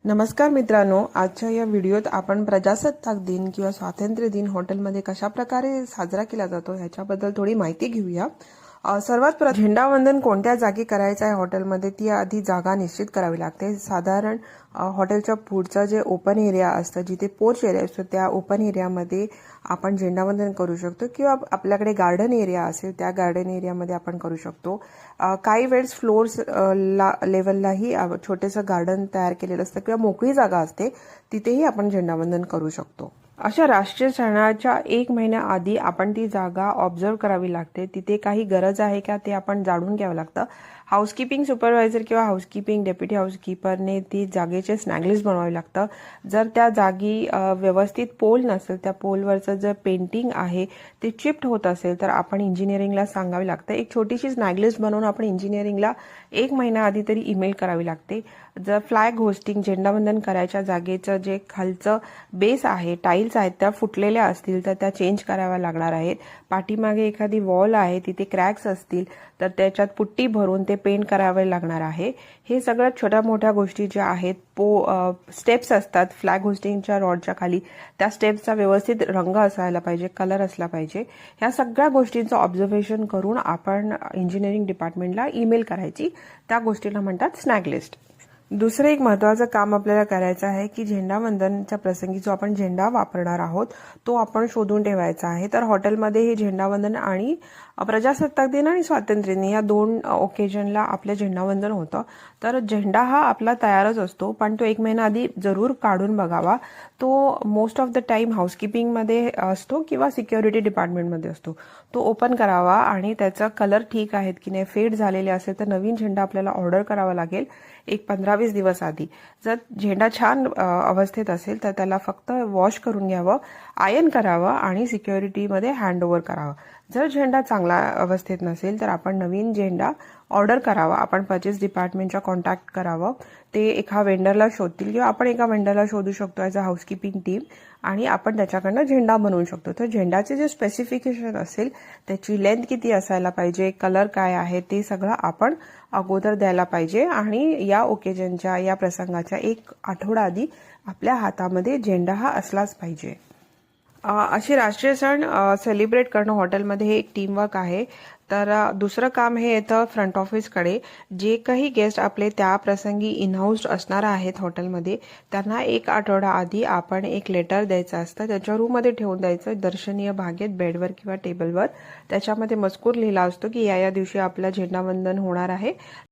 नमस्कार मित्रांनो, आजच्या या व्हिडिओत आपण प्रजासत्ताक दिन किंवा स्वातंत्र्य दिन हॉटेलमध्ये कशा प्रकारे साजरा केला जातो ह्याच्याबद्दल थोडी माहिती घेऊया। सर्वात प्रथम झेंडावंदन कोणत्या जागी करायचं आहे हॉटेलमध्ये ती आधी जागा निश्चित करावी लागते। साधारण हॉटेलच्या पुढचं जे ओपन एरिया असतं, जिथे पोर्च एरिया असतो, त्या ओपन एरियामध्ये आपण झेंडावंदन करू शकतो किंवा आपल्याकडे गार्डन एरिया असेल त्या गार्डन एरियामध्ये आपण करू शकतो। काही वेळेस फ्लोर्स लेवललाही छोटेसं गार्डन तयार केलेलं असतं किंवा मोकळी जागा असते, तिथेही आपण झेंडावंदन करू शकतो। अशा राष्ट्रीय सणाच्या 1 महिन्या आधी आपण ती जागा ऑब्झर्व करावी लागते। तिथे काही गरज आहे का ते आपण जाणून घ्यावं लागतं। हाऊसकीपिंग सुपरवायझर किंवा हाऊसकीपिंग डेप्युटी हाऊसकीपरने ती जागेचे स्नॅग लिस्ट बनवावी लागतं। जर त्या जागी व्यवस्थित पोल नसेल, त्या पोलवरचं जर पेंटिंग आहे ते चिप्ट होत असेल, तर आपण इंजिनिअरिंगला सांगावे लागतं। एक छोटीशी स्नॅग लिस्ट बनवून आपण इंजिनिअरिंगला 1 महिना आधी तरी ईमेल करावी लागते। जर फ्लॅग होस्टिंग झेंडावंदन करायच्या जागेचं जे खालचं बेस आहे, टाईल्स आहेत, त्या फुटलेल्या असतील तर त्या चेंज कराव्या लागणार आहेत। पाठीमागे एखादी वॉल आहे तिथे क्रॅक्स असतील तर त्याच्यात पुट्टी भरून ते पेंट करावे लागणार आहे। हे सगळ्यात छोट्या मोठ्या गोष्टी ज्या आहेत, स्टेप्स असतात फ्लॅग होस्टिंगच्या रॉडच्या खाली, त्या स्टेप्सचा व्यवस्थित रंग असायला पाहिजे, कलर असला पाहिजे। ह्या सगळ्या गोष्टींचं ऑब्झर्वेशन करून आपण इंजिनिअरिंग डिपार्टमेंटला ईमेल करायची, त्या गोष्टीला म्हणतात स्नॅग लिस्ट। दुसरं एक महत्त्वाचं काम आपल्याला करायचं आहे की झेंडावंदनच्या प्रसंगी जो आपण झेंडा वापरणार आहोत तो आपण शोधून ठेवायचा आहे। तर हॉटेलमध्ये हे झेंडावंदन आणि प्रजासत्ताक दिन आणि स्वातंत्र्य दिन या 2 ओकेजनला आपले झेंडावंदन होतं। तर झेंडा हा आपला तयारच असतो, पण तो 1 महिना आधी जरूर काढून बघावा। तो मोस्ट ऑफ द टाइम हाऊसकीपिंगमध्ये असतो किंवा सिक्युरिटी डिपार्टमेंटमध्ये असतो। तो ओपन करावा आणि त्याचा कलर ठीक आहेत की नाही, फेड झालेले असेल तर नवीन झेंडा आपल्याला ऑर्डर करावा लागेल एक 15-20 दिवस आधी। जर झेंडा छान अवस्थेत असेल तर त्याला फक्त वॉश करून घ्यावं, आयर्न करावं आणि सिक्युरिटीमध्ये हँडओव्हर करावं। जर झेंडा चांगला अवस्थेत नसेल तर आपण नवीन झेंडा ऑर्डर करावा। आपण परचेस डिपार्टमेंटच्या कॉन्टॅक्ट करावं, ते एका वेंडरला शोधतील किंवा आपण एका वेंडरला शोधू शकतो ॲज अ हाऊसकीपिंग टीम, आणि आपण त्याच्याकडनं झेंडा बनवू शकतो। तर झेंडाचे जे स्पेसिफिकेशन असेल, त्याची लेंथ किती असायला पाहिजे, कलर काय आहे, ते सगळं आपण अगोदर द्यायला पाहिजे आणि या ओकेजनच्या, या प्रसंगाच्या 1 आठवडा आधी आपल्या हातामध्ये झेंडा हा असलाच पाहिजे। अशी राष्ट्रीय सण सेलिब्रेट करणं हॉटेलमध्ये हे एक टीमवर्क आहे। तर दुसरं काम हे येतं फ्रंट ऑफिसकडे। जे काही गेस्ट आपले त्या प्रसंगी इनहाऊस असणार आहेत हॉटेलमध्ये, त्यांना 1 आठवडा आधी आपण एक लेटर द्यायचं असतं, त्याच्या रूममध्ये ठेवून द्यायचं, दर्शनीय भागेत, बेडवर किंवा टेबलवर। त्याच्यामध्ये मजकूर लिहिला असतो की या दिवशी आपलं झेंडावंदन होणार आहे,